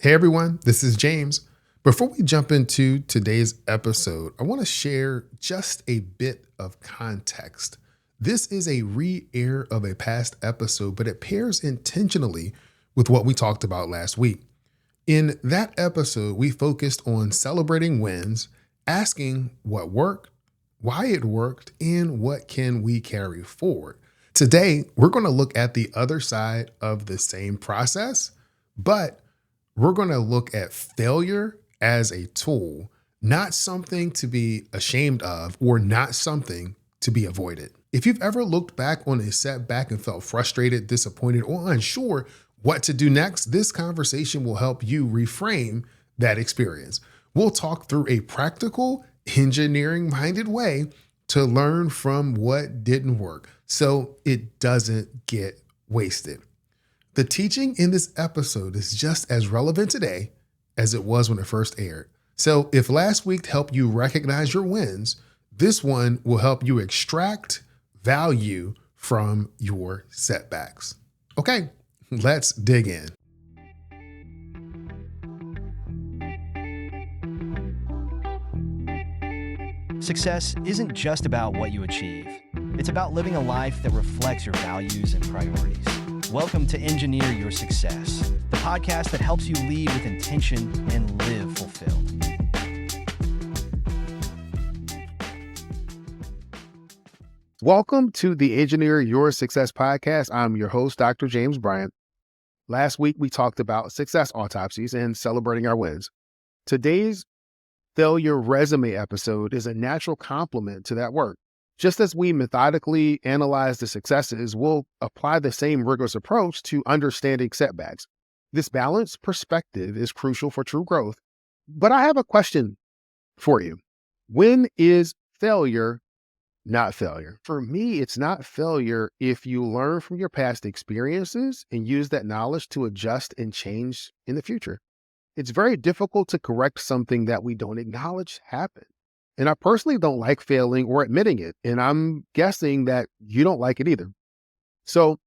Hey everyone, this is James. Before we jump into today's episode, I want to share just a bit of context. This is a re-air of a past episode, but it pairs intentionally with what we talked about last week. In that episode, we focused on celebrating wins, asking what worked, why it worked, and what can we carry forward. Today, we're going to look at the other side of the same process, but we're going to look at failure as a tool, not something to be ashamed of or not something to be avoided. If you've ever looked back on a setback and felt frustrated, disappointed, or unsure what to do next, this conversation will help you reframe that experience. We'll talk through a practical, engineering-minded way to learn from what didn't work so it doesn't get wasted. The teaching in this episode is just as relevant today as it was when it first aired. So if last week helped you recognize your wins, this one will help you extract value from your setbacks. Okay, let's dig in. Success isn't just about what you achieve. It's about living a life that reflects your values and priorities. Welcome to Engineer Your Success, the podcast that helps you lead with intention and live fulfilled. Welcome to the Engineer Your Success podcast. I'm your host, Dr. James Bryant. Last week, we talked about success autopsies and celebrating our wins. Today's failure resume episode is a natural complement to that work. Just as we methodically analyze the successes, we'll apply the same rigorous approach to understanding setbacks. This balanced perspective is crucial for true growth. But I have a question for you. When is failure not failure? For me, it's not failure if you learn from your past experiences and use that knowledge to adjust and change in the future. It's very difficult to correct something that we don't acknowledge happened. And I personally don't like failing or admitting it. And I'm guessing that you don't like it either. So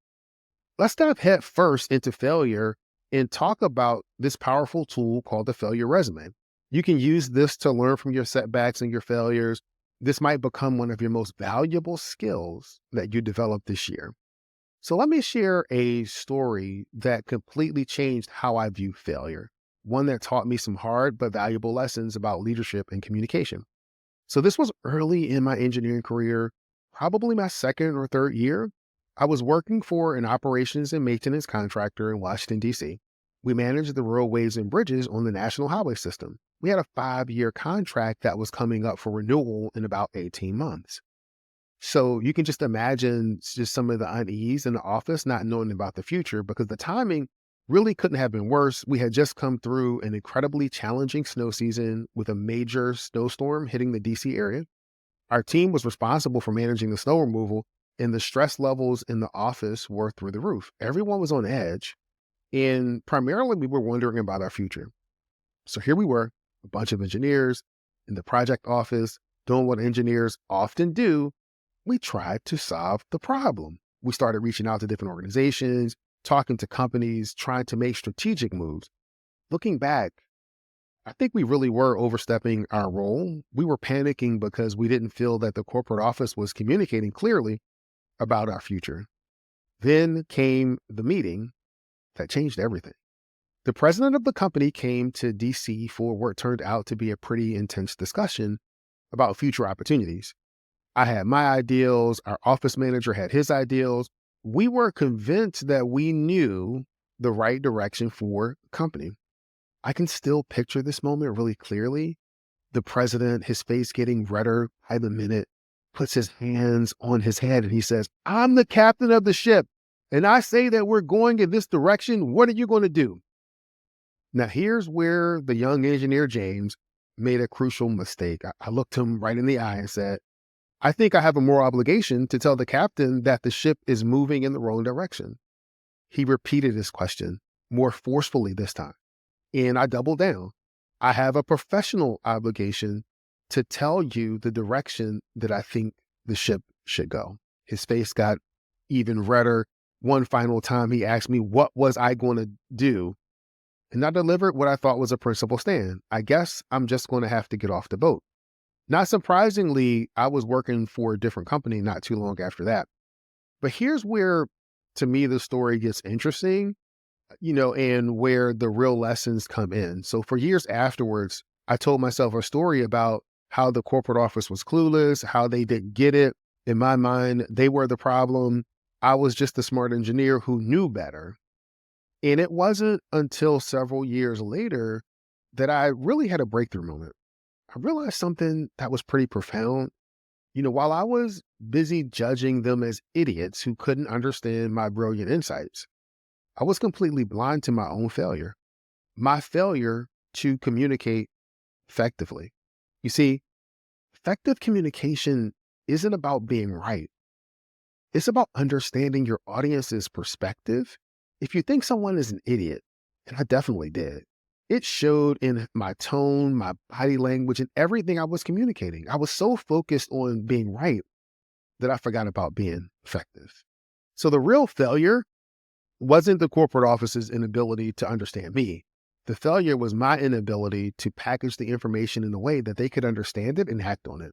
let's dive head first into failure and talk about this powerful tool called the failure resume. You can use this to learn from your setbacks and your failures. This might become one of your most valuable skills that you develop this year. So let me share a story that completely changed how I view failure. One that taught me some hard but valuable lessons about leadership and communication. So this was early in my engineering career, probably my second or third year. I was working for an operations and maintenance contractor in Washington, D.C. We managed the roadways and bridges on the national highway system. We had a 5-year contract that was coming up for renewal in about 18 months. So you can just imagine just some of the unease in the office, not knowing about the future, because the timing really couldn't have been worse. We had just come through an incredibly challenging snow season with a major snowstorm hitting the DC area. Our team was responsible for managing the snow removal, and the stress levels in the office were through the roof. Everyone was on edge, and primarily we were wondering about our future. So here we were, a bunch of engineers in the project office, doing what engineers often do. We tried to solve the problem. We started reaching out to different organizations, talking to companies, trying to make strategic moves. Looking back, I think we really were overstepping our role. We were panicking because we didn't feel that the corporate office was communicating clearly about our future. Then came the meeting that changed everything. The president of the company came to DC for what turned out to be a pretty intense discussion about future opportunities. I had my ideals, our office manager had his ideals. We were convinced that we knew the right direction for the company. I can still picture this moment really clearly. The president, his face getting redder by the minute, puts his hands on his head and he says, "I'm the captain of the ship, and I say that we're going in this direction. What are you going to do?" Now, here's where the young engineer James made a crucial mistake. I looked him right in the eye and said, "I think I have a moral obligation to tell the captain that the ship is moving in the wrong direction." He repeated his question more forcefully this time, and I doubled down. "I have a professional obligation to tell you the direction that I think the ship should go." His face got even redder. One final time, he asked me, what was I going to do? and I delivered what I thought was a principal stand. I guess I'm just going to have to get off the boat. Not surprisingly, I was working for a different company not too long after that. But here's where, to me, the story gets interesting, and where the real lessons come in. So for years afterwards, I told myself a story about how the corporate office was clueless, how they didn't get it. In my mind, they were the problem. I was just the smart engineer who knew better. And it wasn't until several years later that I really had a breakthrough moment. I realized something that was pretty profound. While I was busy judging them as idiots who couldn't understand my brilliant insights, I was completely blind to my own failure, my failure to communicate effectively. You see, effective communication isn't about being right. It's about understanding your audience's perspective. If you think someone is an idiot, and I definitely did, it showed in my tone, my body language, and everything I was communicating. I was so focused on being right that I forgot about being effective. So the real failure wasn't the corporate office's inability to understand me. The failure was my inability to package the information in a way that they could understand it and act on it.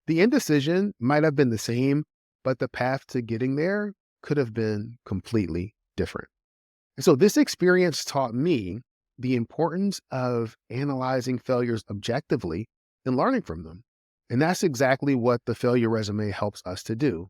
The indecision might have been the same, but the path to getting there could have been completely different. And so this experience taught me the importance of analyzing failures objectively and learning from them. And that's exactly what the failure resume helps us to do.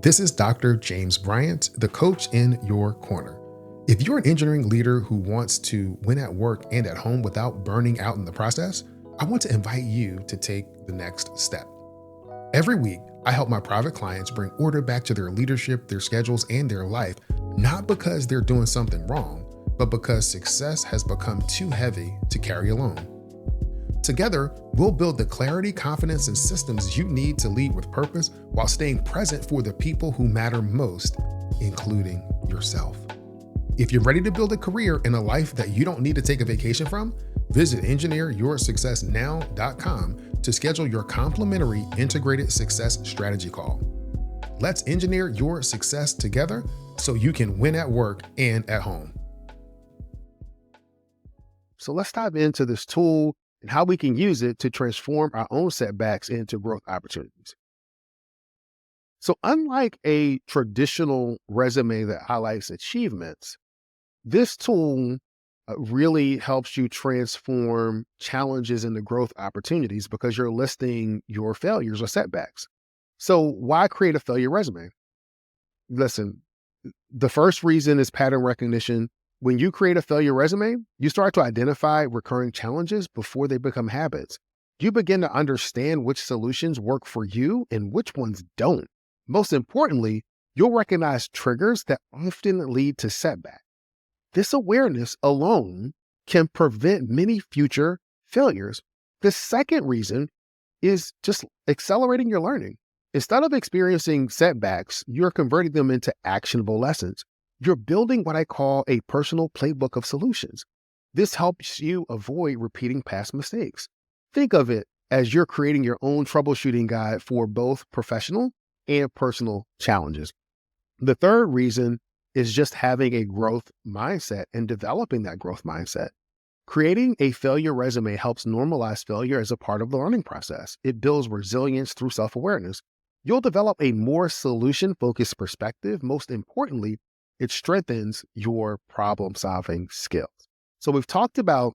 This is Dr. James Bryant, the coach in your corner. If you're an engineering leader who wants to win at work and at home without burning out in the process, I want to invite you to take the next step. Every week, I help my private clients bring order back to their leadership, their schedules, and their life, not because they're doing something wrong, but because success has become too heavy to carry alone. Together, we'll build the clarity, confidence, and systems you need to lead with purpose while staying present for the people who matter most, including yourself. If you're ready to build a career and a life that you don't need to take a vacation from, visit engineeryoursuccessnow.com to schedule your complimentary integrated success strategy call. Let's engineer your success together so you can win at work and at home. So let's dive into this tool and how we can use it to transform our own setbacks into growth opportunities. So unlike a traditional resume that highlights achievements, this tool really helps you transform challenges into growth opportunities because you're listing your failures or setbacks. So why create a failure resume? Listen, the first reason is pattern recognition. When you create a failure resume, you start to identify recurring challenges before they become habits. You begin to understand which solutions work for you and which ones don't. Most importantly, you'll recognize triggers that often lead to setbacks. This awareness alone can prevent many future failures. The second reason is just accelerating your learning. Instead of experiencing setbacks, you're converting them into actionable lessons. You're building what I call a personal playbook of solutions. This helps you avoid repeating past mistakes. Think of it as you're creating your own troubleshooting guide for both professional and personal challenges. The third reason is just having a growth mindset and developing that growth mindset. Creating a failure resume helps normalize failure as a part of the learning process. It builds resilience through self-awareness. You'll develop a more solution-focused perspective. Most importantly, it strengthens your problem-solving skills. So we've talked about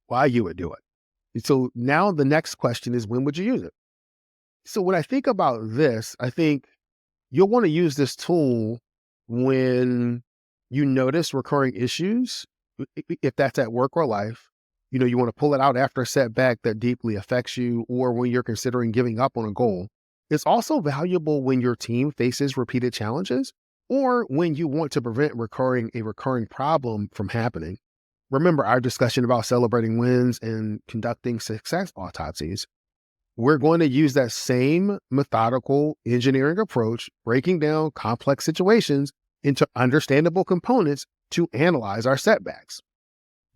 why you would do it. So now the next question is, when would you use it? So when I think about this, I think you'll want to use this tool when you notice recurring issues, if that's at work or life. You want to pull it out after a setback that deeply affects you, or when you're considering giving up on a goal. It's also valuable when your team faces repeated challenges, or when you want to prevent a recurring problem from happening. Remember our discussion about celebrating wins and conducting success autopsies. We're going to use that same methodical engineering approach, breaking down complex situations into understandable components to analyze our setbacks.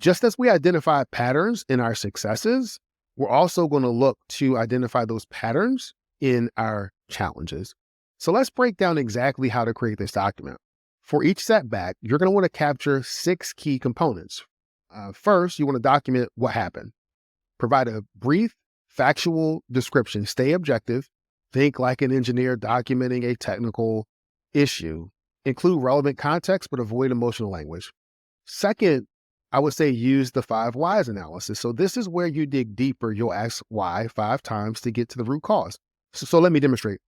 Just as we identify patterns in our successes, we're also going to look to identify those patterns in our challenges. So let's break down exactly how to create this document. For each setback, you're going to want to capture 6 key components. First, you want to document what happened. Provide a brief, factual description. Stay objective. Think like an engineer documenting a technical issue. Include relevant context, but avoid emotional language. Second, I would say use the 5 whys analysis. So this is where you dig deeper. You'll ask why 5 times to get to the root cause. So let me demonstrate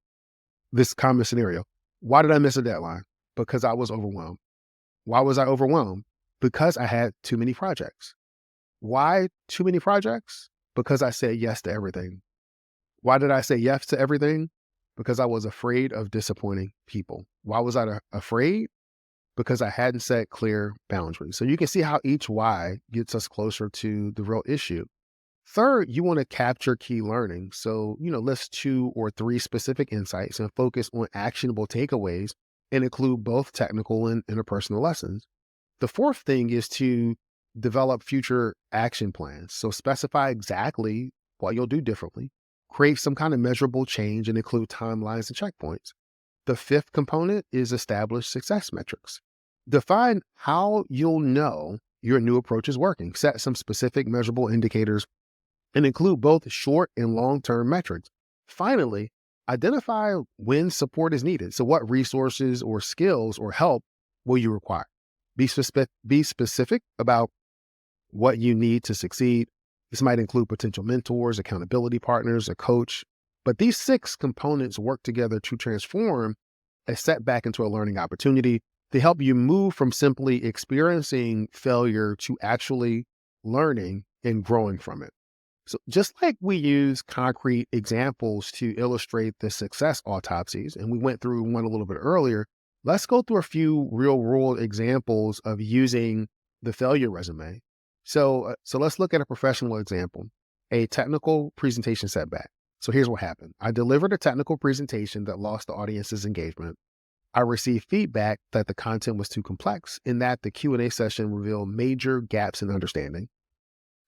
this common scenario. Why did I miss a deadline? Because I was overwhelmed. Why was I overwhelmed? Because I had too many projects. Why too many projects? Because I said yes to everything. Why did I say yes to everything? Because I was afraid of disappointing people. Why was I afraid? Because I hadn't set clear boundaries. So you can see how each why gets us closer to the real issue. Third, you want to capture key learning. So, list 2 or 3 specific insights and focus on actionable takeaways and include both technical and interpersonal lessons. The fourth thing is to develop future action plans. So specify exactly what you'll do differently, create some kind of measurable change and include timelines and checkpoints. The fifth component is establish success metrics. Define how you'll know your new approach is working. Set some specific measurable indicators and include both short and long-term metrics. Finally, identify when support is needed. So what resources or skills or help will you require? Be specific about what you need to succeed. This might include potential mentors, accountability partners, a coach. But these 6 components work together to transform a setback into a learning opportunity to help you move from simply experiencing failure to actually learning and growing from it. So just like we use concrete examples to illustrate the success autopsies, and we went through one a little bit earlier, let's go through a few real world examples of using the failure resume. So let's look at a professional example, a technical presentation setback. So here's what happened. I delivered a technical presentation that lost the audience's engagement. I received feedback that the content was too complex and that the Q&A session revealed major gaps in understanding.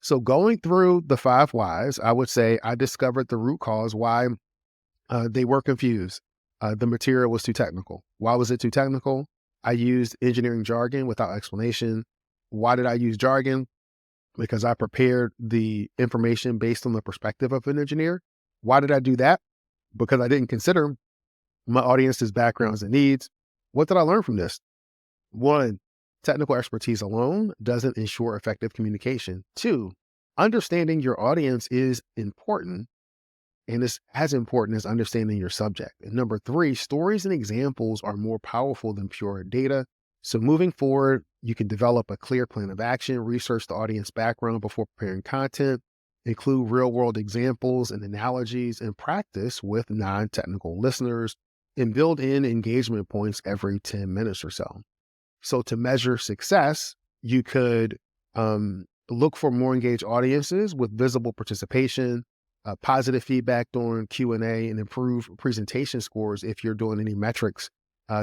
So going through the 5 whys, I would say I discovered the root cause why they were confused. The material was too technical. Why was it too technical? I used engineering jargon without explanation. Why did I use jargon? Because I prepared the information based on the perspective of an engineer. Why did I do that? Because I didn't consider my audience's backgrounds and needs. What did I learn from this? 1, technical expertise alone doesn't ensure effective communication. 2, understanding your audience is important, and it's as important as understanding your subject. And number 3, stories and examples are more powerful than pure data. So moving forward, you can develop a clear plan of action, research the audience background before preparing content, include real-world examples and analogies, and practice with non-technical listeners, and build in engagement points every 10 minutes or so. So to measure success, you could look for more engaged audiences with visible participation, positive feedback during Q&A, and improve presentation scores if you're doing any metrics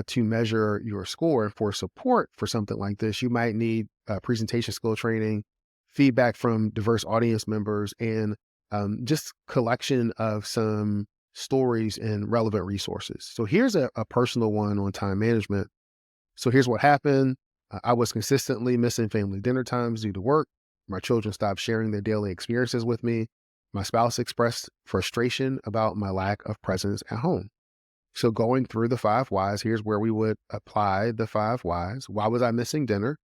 to measure your score. For support for something like this, you might need presentation skill training, feedback from diverse audience members, and just collection of some stories and relevant resources. So here's a personal one on time management. So here's what happened. I was consistently missing family dinner times due to work. My children stopped sharing their daily experiences with me. My spouse expressed frustration about my lack of presence at home. So going through the 5 whys, here's where we would apply the 5 whys. Why was I missing dinner?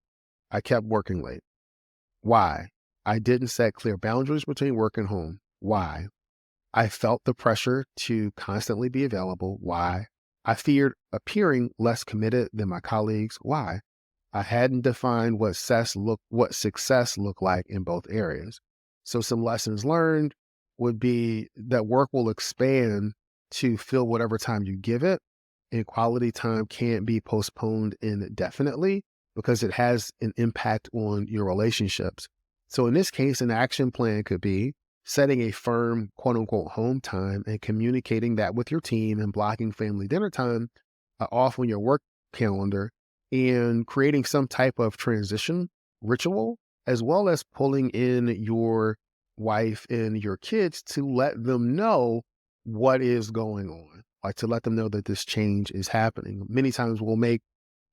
I kept working late. Why? I didn't set clear boundaries between work and home. Why? I felt the pressure to constantly be available. Why? I feared appearing less committed than my colleagues. Why? I hadn't defined what success looked like in both areas. So some lessons learned would be that work will expand to fill whatever time you give it, and quality time can't be postponed indefinitely because it has an impact on your relationships. So in this case, an action plan could be setting a firm quote unquote home time and communicating that with your team and blocking family dinner time off on your work calendar and creating some type of transition ritual, as well as pulling in your wife and your kids to let them know what is going on, like to let them know that this change is happening. Many times we'll make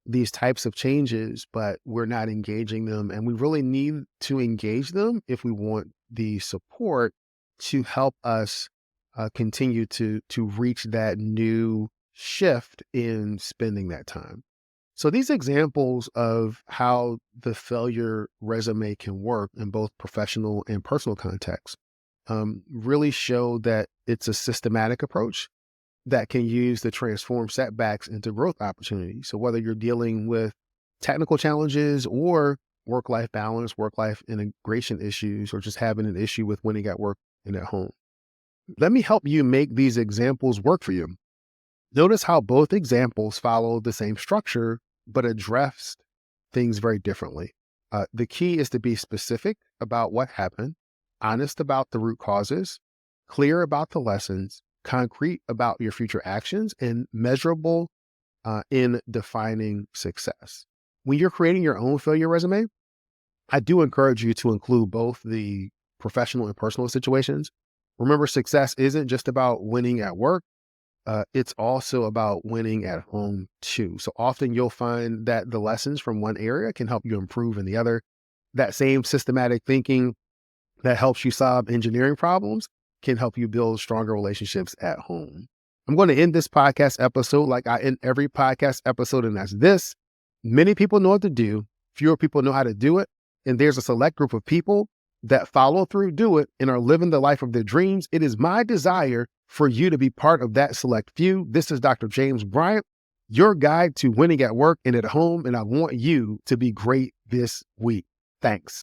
these types of changes, but we're not engaging them. And we really need to engage them if we want the support to help us continue to reach that new shift in spending that time. So these examples of how the failure resume can work in both professional and personal contexts really show that it's a systematic approach that can use to transform setbacks into growth opportunities. So whether you're dealing with technical challenges or work-life balance, work-life integration issues, or just having an issue with winning at work and at home. Let me help you make these examples work for you. Notice how both examples follow the same structure, but address things very differently. The key is to be specific about what happened, honest about the root causes, clear about the lessons, concrete about your future actions, and measurable in defining success. When you're creating your own failure resume, I do encourage you to include both the professional and personal situations. Remember, success isn't just about winning at work. It's also about winning at home too. So often you'll find that the lessons from one area can help you improve in the other. That same systematic thinking that helps you solve engineering problems can help you build stronger relationships at home. I'm going to end this podcast episode like I end every podcast episode, and that's this. Many people know what to do. Fewer people know how to do it. And there's a select group of people that follow through, do it, and are living the life of their dreams. It is my desire for you to be part of that select few. This is Dr. James Bryant, your guide to winning at work and at home, and I want you to be great this week. Thanks.